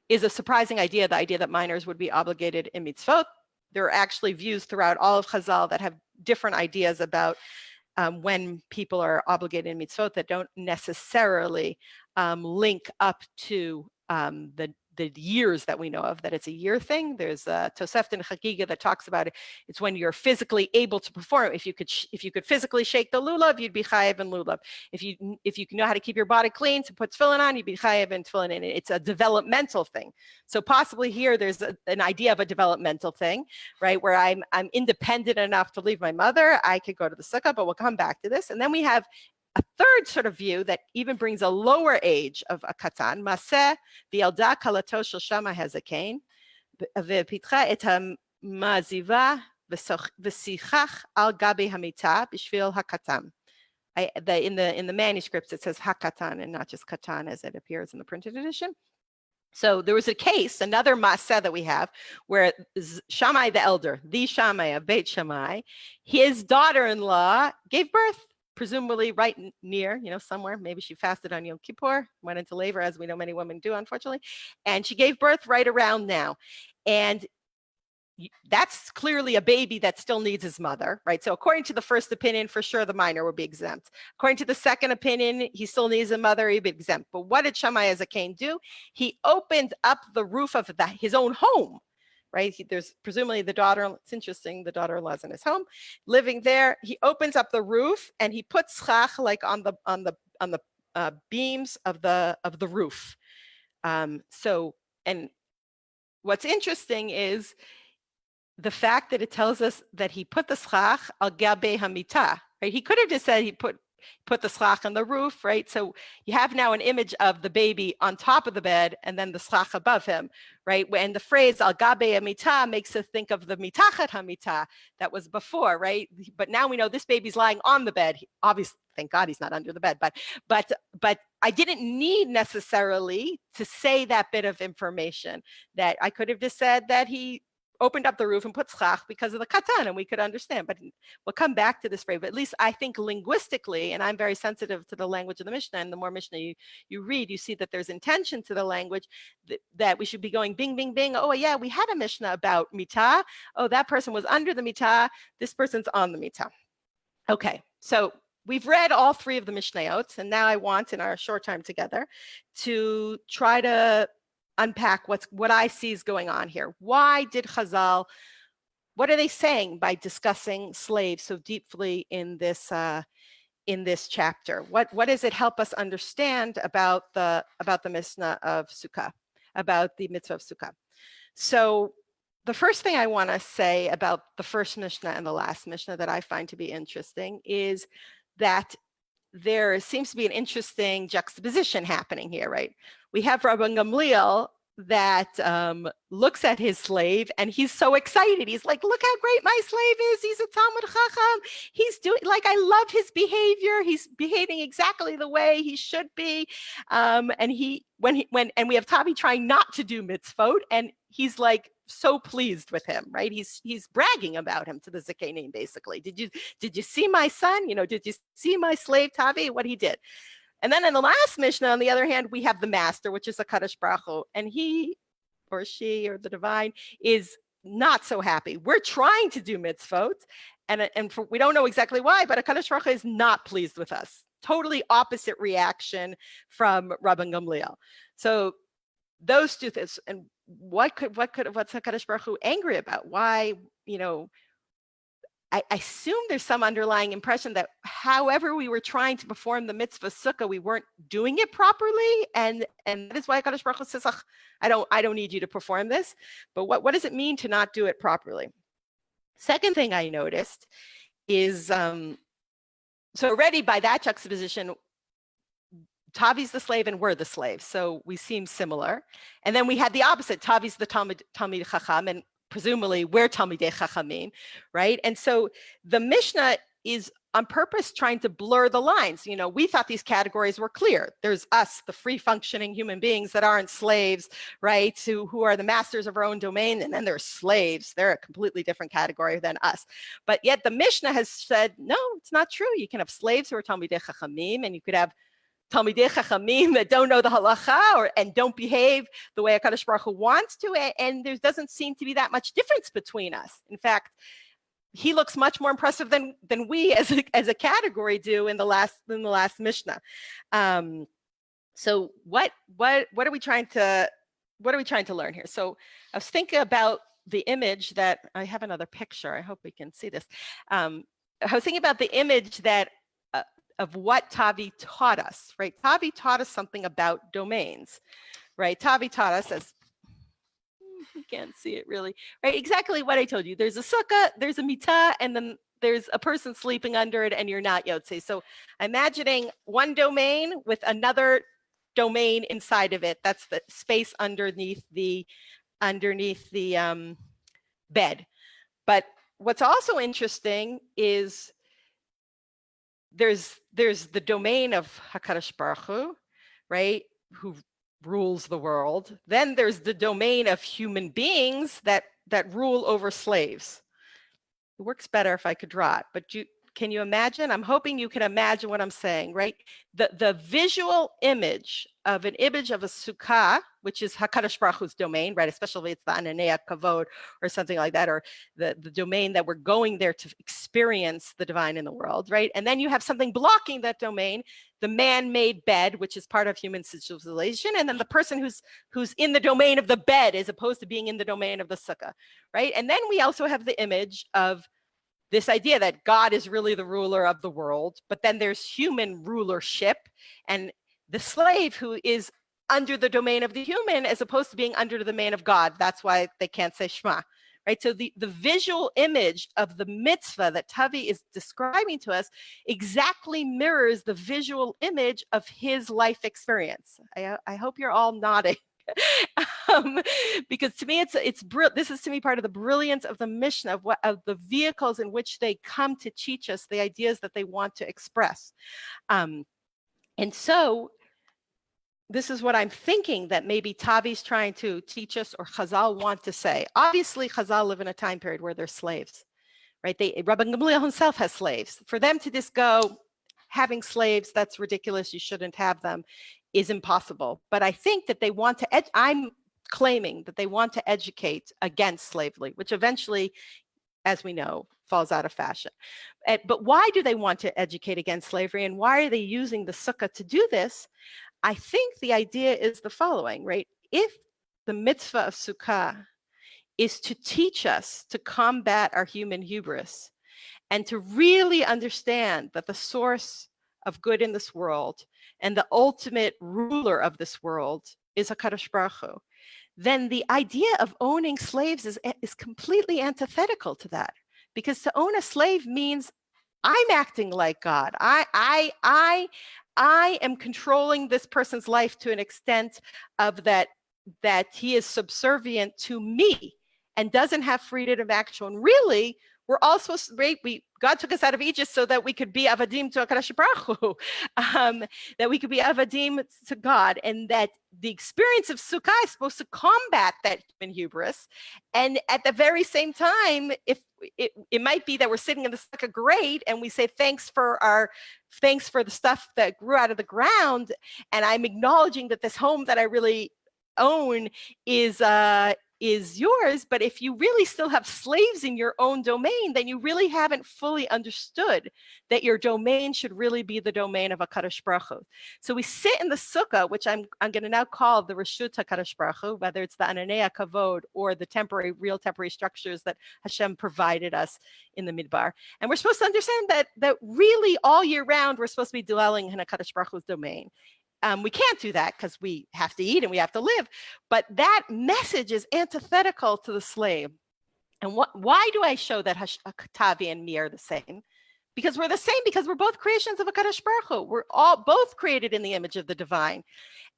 is a surprising idea, the idea that minors would be obligated in mitzvot. There are actually views throughout all of Chazal that have different ideas about when people are obligated in mitzvot that don't necessarily link up to the years that we know of, that it's a year thing. There's a Tosefta in Chagiga that talks about it. It's when you're physically able to perform. If you could physically shake the lulav, you'd be chayev in lulav. If you know how to keep your body clean to put tefillin on, you'd be chayev in tefillin. And it's a developmental thing. So possibly here there's an idea of a developmental thing, right? Where I'm independent enough to leave my mother. I could go to the sukkah, but we'll come back to this. And then we have a third sort of view that even brings a lower age of a katan, maseh v'yalda kalato shel Shammai hazaken, v'pitcha et ha'maziva v'sichach al gabi hamita b'shvil hakatam. In the manuscripts it says hakatan and not just katan as it appears in the printed edition. So there was a case, another maseh that we have, where Shammai the elder, the Shammai of Beit Shammai, his daughter-in-law gave birth, presumably right near, somewhere. Maybe she fasted on Yom Kippur, went into labor, as we know many women do, unfortunately. And she gave birth right around now. And that's clearly a baby that still needs his mother, right? So according to the first opinion, for sure, the minor would be exempt. According to the second opinion, he still needs a mother, he'd be exempt. But what did Shammai Hazaken do? He opened up the roof of his own home, right? There's presumably the daughter, it's interesting, the daughter-in-law's in his home, living there. He opens up the roof and he puts schach like on the beams of the roof. And what's interesting is the fact that it tells us that he put the schach al gabe hamita, right? He could have just said he put the schach on the roof, right? So you have now an image of the baby on top of the bed and then the schach above him, right? And the phrase al gabe hamita makes us think of the mitachat hamita that was before, right? But now we know this baby's lying on the bed. Obviously, thank God he's not under the bed, but I didn't need necessarily to say that bit of information. That I could have just said that he opened up the roof and put schach because of the katan, and we could understand, but we'll come back to this phrase. But at least I think linguistically, and I'm very sensitive to the language of the Mishnah, and the more Mishnah you read, you see that there's intention to the language, that we should be going bing, bing, bing. Oh yeah, we had a Mishnah about mitah. Oh, that person was under the mitah. This person's on the mitah. Okay, so we've read all three of the Mishnayot, and now I want, in our short time together, to try to unpack what I see is going on here. Why did Chazal, what are they saying by discussing slaves so deeply in this chapter? What does it help us understand about the Mishnah of Sukkah, about the mitzvah of Sukkah? So the first thing I want to say about the first Mishnah and the last Mishnah that I find to be interesting is that there seems to be an interesting juxtaposition happening here, right? We have Rabban Gamliel that looks at his slave and he's so excited. He's like, look how great my slave is. He's a Talmud Chacham. He's doing, like, I love his behavior. He's behaving exactly the way he should be. And we have Tavi trying not to do mitzvot, and he's like so pleased with him, right? He's bragging about him to the Zakenim, basically. Did you see my son? Did you see my slave Tavi? What he did? And then in the last Mishnah, on the other hand, we have the master, which is a Kadosh Baruch Hu, and he or she or the divine is not so happy. We're trying to do mitzvot, and we don't know exactly why, but a Kadosh Baruch Hu is not pleased with us. Totally opposite reaction from Rabban Gamliel. So those two things, and what's HaKadosh Baruch Hu angry about? Why, I assume there's some underlying impression that however we were trying to perform the mitzvah sukkah, we weren't doing it properly, and that is why HaKadosh Baruch Hu says, I don't need you to perform this. But what does it mean to not do it properly? Second thing I noticed is, so already by that juxtaposition, Tavi's the slave and we're the slave. So we seem similar. And then we had the opposite. Tavi's the Talmid Chacham, and presumably we're Talmidei Chachamim, right? And so the Mishnah is on purpose trying to blur the lines. You know, we thought these categories were clear. There's us, the free functioning human beings that aren't slaves, right? Who are the masters of our own domain. And then there's slaves. They're a completely different category than us. But yet the Mishnah has said, no, it's not true. You can have slaves who are Talmidei Chachamim, and you could have Talmidei Chachamim that don't know the halacha and don't behave the way HaKadosh Baruch Hu wants to. And there doesn't seem to be that much difference between us. In fact, he looks much more impressive than we as a category do in the last Mishnah. So what are we trying to learn here? So I was thinking about the image that I have another picture. I hope we can see this. I was thinking about the image that of what Tavi taught us, right? Tavi taught us something about domains, right? Tavi taught us, as you can't see it really, right? Exactly what I told you. There's a sukkah, there's a mitah, and then there's a person sleeping under it, and you're not yotze. So imagining one domain with another domain inside of it. That's the space underneath the bed. But what's also interesting is there's the domain of HaKadosh Baruch Hu, right, who rules the world. Then there's the domain of human beings that rule over slaves. It works better if I could draw it, but can you imagine? I'm hoping you can imagine what I'm saying, right? The visual image of a sukkah, which is HaKadosh Baruch Hu's domain, right? Especially if it's the Ananea Kavod or something like that, or the domain that we're going there to experience the divine in the world, right? And then you have something blocking that domain, the man-made bed, which is part of human civilization, and then the person who's in the domain of the bed as opposed to being in the domain of the sukkah, right? And then we also have the image of this idea that God is really the ruler of the world, but then there's human rulership and the slave who is under the domain of the human as opposed to being under the domain of God. That's why they can't say Shema, right? So the visual image of the mitzvah that Tavi is describing to us exactly mirrors the visual image of his life experience. I hope you're all nodding. Because to me, this is to me part of the brilliance of the Mishnah, of the vehicles in which they come to teach us the ideas that they want to express. And so this is what I'm thinking that maybe Tavi's trying to teach us, or Chazal want to say. Obviously, Chazal live in a time period where they're slaves, right? Rabbi Gamliel himself has slaves. For them to just go, having slaves, that's ridiculous, you shouldn't have them, is impossible. But I think that they want to, I'm claiming that they want to educate against slavery, which eventually, as we know, falls out of fashion. But why do they want to educate against slavery, and why are they using the sukkah to do this? I think the idea is the following, right? If the mitzvah of sukkah is to teach us to combat our human hubris and to really understand that the source of good in this world and the ultimate ruler of this world is HaKadosh Baruch Hu, then the idea of owning slaves is completely antithetical to that. Because to own a slave means I'm acting like God. I am controlling this person's life to an extent of that he is subservient to me and doesn't have freedom of action. And really, we're all supposed to, God took us out of Egypt so that we could be avadim to HaKadosh Baruch Hu, that we could be avadim to God, and that the experience of Sukkah is supposed to combat that human hubris. And at the very same time, if it might be that we're sitting in the Sukkah grate and we say thanks for the stuff that grew out of the ground, and I'm acknowledging that this home that I really own is yours. But if you really still have slaves in your own domain, then you really haven't fully understood that your domain should really be the domain of HaKadosh Baruch Hu. So we sit in the sukkah, which I'm going to now call the Reshut HaKadosh Baruch Hu, whether it's the Ananea Kavod or the real temporary structures that Hashem provided us in the Midbar. And we're supposed to understand that really all year round, we're supposed to be dwelling in HaKadosh Baruch Hu's domain. We can't do that because we have to eat and we have to live. But that message is antithetical to the slave. And why do I show that Tavi and me are the same? because we're the same, because we're both creations of HaKadosh Baruch Hu. We're all both created in the image of the divine.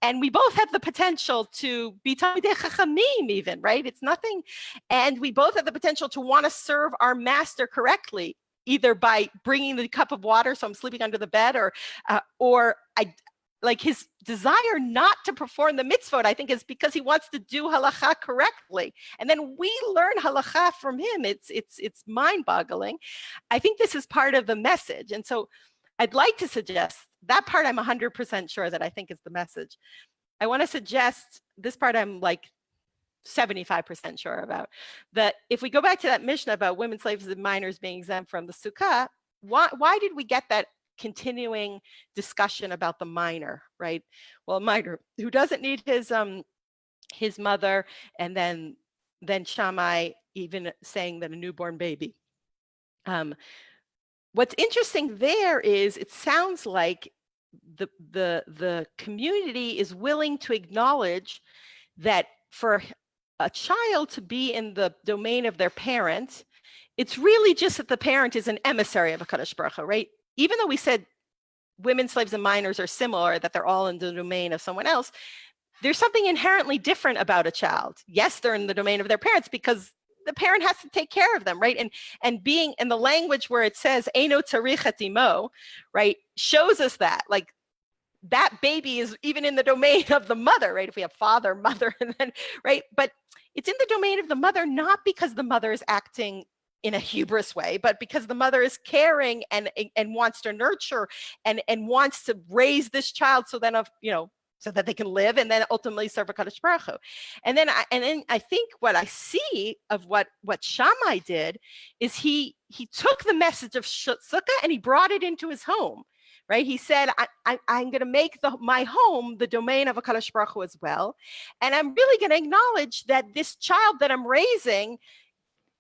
And we both have the potential to be Talmidei Chachamim even, right? It's nothing. And we both have the potential to want to serve our master correctly, either by bringing the cup of water, so I'm sleeping under the bed, or I like his desire not to perform the mitzvot, I think, is because he wants to do halacha correctly. And then we learn halacha from him. It's mind-boggling. I think this is part of the message. And so I'd like to suggest that part I'm 100% sure that I think is the message. I want to suggest this part I'm like 75% sure about, that if we go back to that Mishnah about women slaves and minors being exempt from the Sukkah, why did we get that continuing discussion about the minor, right? Well, a minor who doesn't need his mother, and then Shammai even saying that a newborn baby. What's interesting there is it sounds like the community is willing to acknowledge that for a child to be in the domain of their parent, it's really just that the parent is an emissary of HaKadosh Baruch Hu, right? Even though we said women, slaves, and minors are similar, that they're all in the domain of someone else, there's something inherently different about a child. Yes, they're in the domain of their parents because the parent has to take care of them, right? And being in the language where it says "Eino tzarich et imo," right, shows us that, like, that baby is even in the domain of the mother, right? If we have father, mother, and then, right? But it's in the domain of the mother, not because the mother is acting in a hubris way, but because the mother is caring and wants to nurture and wants to raise this child so then so that they can live and then ultimately serve HaKadosh Baruch Hu. And then I think what I see of what Shammai did is he took the message of Sukkah and he brought it into his home, right? He said, I'm going to make my home the domain of HaKadosh Baruch Hu as well. And I'm really going to acknowledge that this child that I'm raising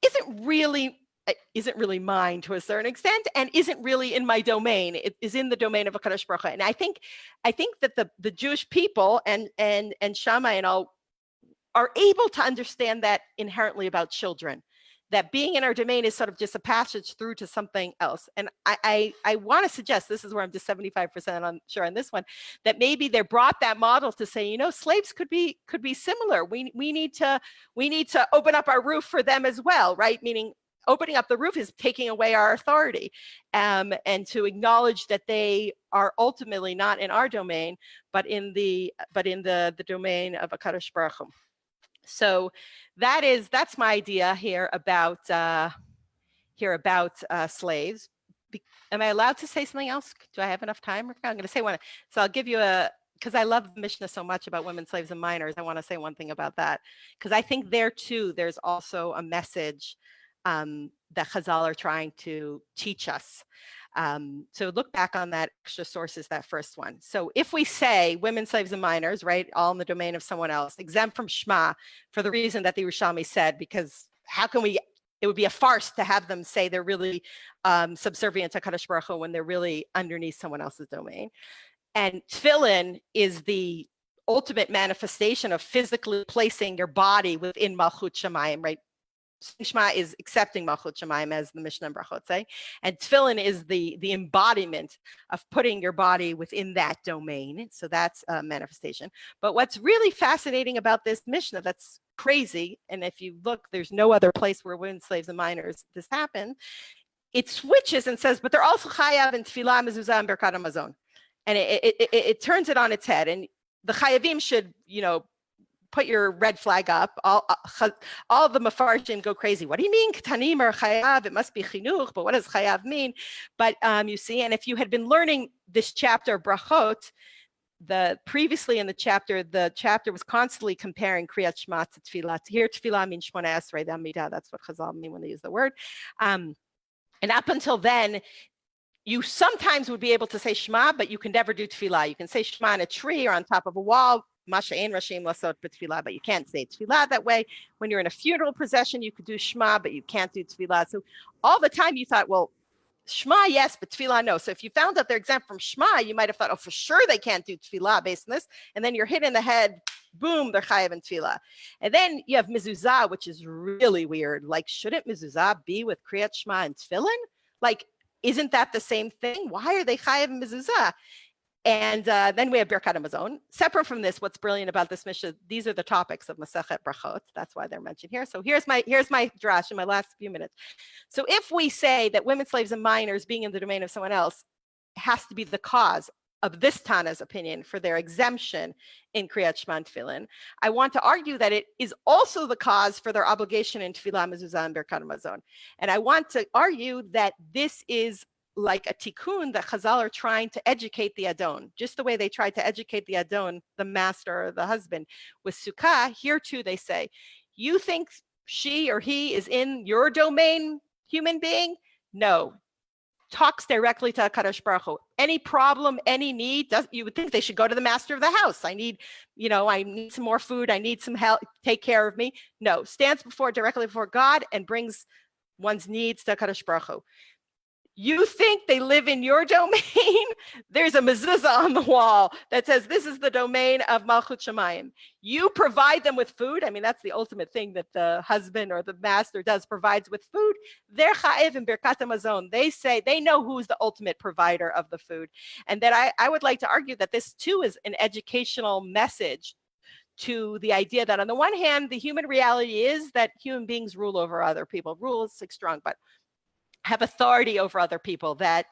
isn't really mine to a certain extent, and isn't really in my domain. It is in the domain of HaKadosh Baruch Hu. And I think that the Jewish people and Shammai and all are able to understand that inherently about children, that being in our domain is sort of just a passage through to something else. And I want to suggest, this is where I'm just 75% sure on this one, that maybe they brought that model to say, slaves could be similar. We need to open up our roof for them as well, right? Meaning opening up the roof is taking away our authority, and to acknowledge that they are ultimately not in our domain, but in the domain of HaKadosh Baruch Hu. So that's my idea here about slaves. Am I allowed to say something else? Do I have enough time? I'm going to say one. So I'll give you because I love the Mishnah so much about women, slaves, and minors. I want to say one thing about that, because I think there too, there's also a message that Chazal are trying to teach us. So look back on that extra sources, that first one. So if we say women, slaves, and minors, right, all in the domain of someone else, exempt from Shema, for the reason that the Yerushalmi said, because how can it would be a farce to have them say they're really subservient to Kadosh Baruch Hu when they're really underneath someone else's domain. And tefillin is the ultimate manifestation of physically placing your body within Malchut Shemayim, right? Shema is accepting Malchut Shemayim, as the Mishnah and Brachot say, and tefillin is the embodiment of putting your body within that domain. So that's a manifestation. But what's really fascinating about this Mishnah, that's crazy, and if you look, there's no other place where women, slaves, and minors this happened. It switches and says, but they're also chayav and tefillah, mezuzah, and berkat hamazon, and it turns it on its head. And the chayavim should, put your red flag up. All the mafarshim go crazy. What do you mean, ketanim or chayav? It must be chinuch, but what does chayav mean? But you see, and if you had been learning this chapter of brachot, previously in the chapter was constantly comparing kriyat shema to tefillah. Here, tefillah means shmona esrei d'amidah. That's what Chazal mean when they use the word. And up until then, you sometimes would be able to say shema, but you can never do tefillah. You can say shema on a tree or on top of a wall. Masha'en rashim lasot b'tefillah, but you can't say tefillah that way. When you're in a funeral procession, you could do shema, but you can't do tefillah. So all the time you thought, well, shema, yes, but tefillah, no. So if you found out they're exempt from shema, you might have thought, oh, for sure they can't do tefillah based on this. And then you're hit in the head, boom, they're chayav in tefillah. And then you have mezuzah, which is really weird. Like, shouldn't mezuzah be with kriyat shema and tefillin? Like, isn't that the same thing? Why are they chayav mezuzah? And then we have Birkat Hamazon. Separate from this, what's brilliant about this Mishnah, these are the topics of Masechet Brachot. That's why they're mentioned here. So here's my drash in my last few minutes. So if we say that women, slaves, and minors being in the domain of someone else has to be the cause of this Tana's opinion for their exemption in Kriyat Shema and Tefillin, I want to argue that it is also the cause for their obligation in Tefillah, Mezuzah, and Birkat Hamazon. And I want to argue that this is like a tikkun that Chazal are trying to educate the Adon, just the way they tried to educate the Adon, the master or the husband, with Sukkah. Here too, they say, you think she or he is in your domain, human being? No. Talks directly to HaKadosh Baruch Hu. Any problem, any need, you would think they should go to the master of the house. I need some more food. I need some help. Take care of me. No, stands directly before God and brings one's needs to HaKadosh Baruch Hu. You think they live in your domain? There's a mezuzah on the wall that says this is the domain of Malchut Shemayim. You provide them with food. I mean, that's the ultimate thing that the husband or the master does, provides with food. They're cha'iv in Birkat Hamazon. They say they know who's the ultimate provider of the food. And that I would like to argue that this too is an educational message to the idea that on the one hand, the human reality is that human beings rule over other people. Rule is strong, but have authority over other people, that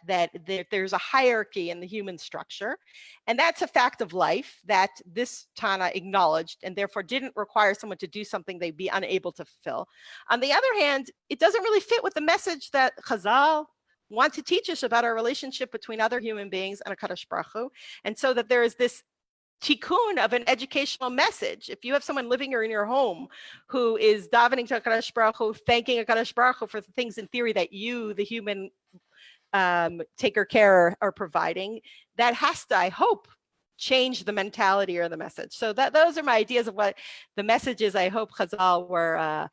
there's a hierarchy in the human structure. And that's a fact of life that this Tana acknowledged and therefore didn't require someone to do something they'd be unable to fulfill. On the other hand, it doesn't really fit with the message that Chazal want to teach us about our relationship between other human beings and HaKadosh Baruch Hu. And so that there is this tikkun of an educational message. If you have someone living in your home who is davening to HaKadosh Baruch Hu, thanking HaKadosh Baruch Hu for the things in theory that you, the human taker care, are providing, that has to, I hope, change the mentality or the message. So those are my ideas of what the messages I hope Chazal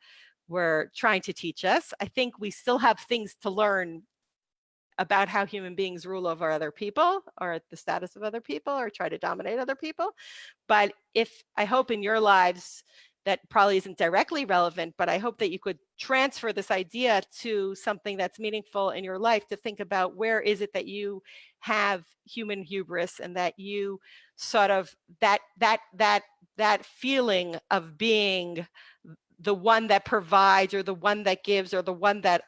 were trying to teach us. I think we still have things to learn about how human beings rule over other people or the status of other people or try to dominate other people. But I hope in your lives, that probably isn't directly relevant, but I hope that you could transfer this idea to something that's meaningful in your life, to think about where is it that you have human hubris, and that you sort of that feeling of being the one that provides or the one that gives or the one that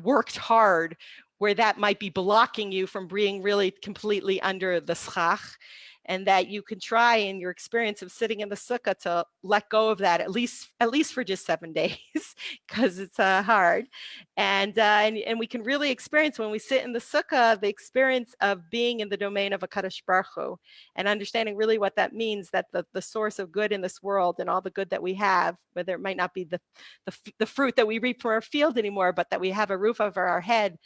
worked hard, where that might be blocking you from being really completely under the schach, and that you can try in your experience of sitting in the sukkah to let go of that at least for just 7 days, because it's hard, and we can really experience when we sit in the sukkah the experience of being in the domain of HaKadosh Baruch Hu, and understanding really what that means, that the source of good in this world and all the good that we have, whether it might not be the fruit that we reap from our field anymore, but that we have a roof over our head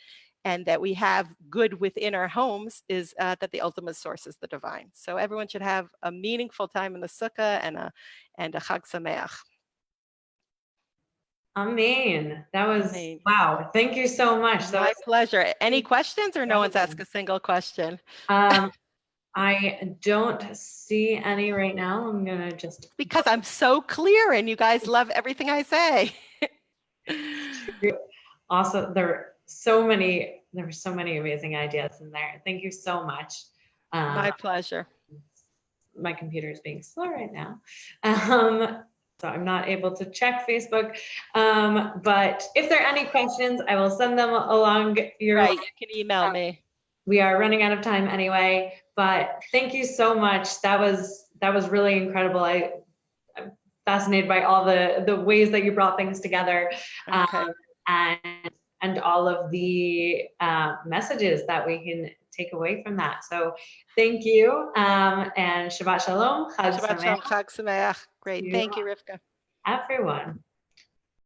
and that we have good within our homes, is that the ultimate source is the divine. So everyone should have a meaningful time in the sukkah and a Chag Sameach. Amen. That was, wow. Thank you so much. My pleasure. Any questions, or no one's asked a single question? I don't see any right now. I'm going to just. Because I'm so clear and you guys love everything I say. Also, there were so many amazing ideas in there. Thank you so much. My pleasure. My computer is being slow right now. So I'm not able to check Facebook. But if there are any questions, I will send them along your way. You can email me. We are running out of time anyway, but thank you so much. That was really incredible. I'm fascinated by all the ways that you brought things together. Okay. And all of the messages that we can take away from that. So thank you, and Shabbat Shalom. Shabbat Shalom, Chag Sameach. Great. Thank you, Rivka. Everyone.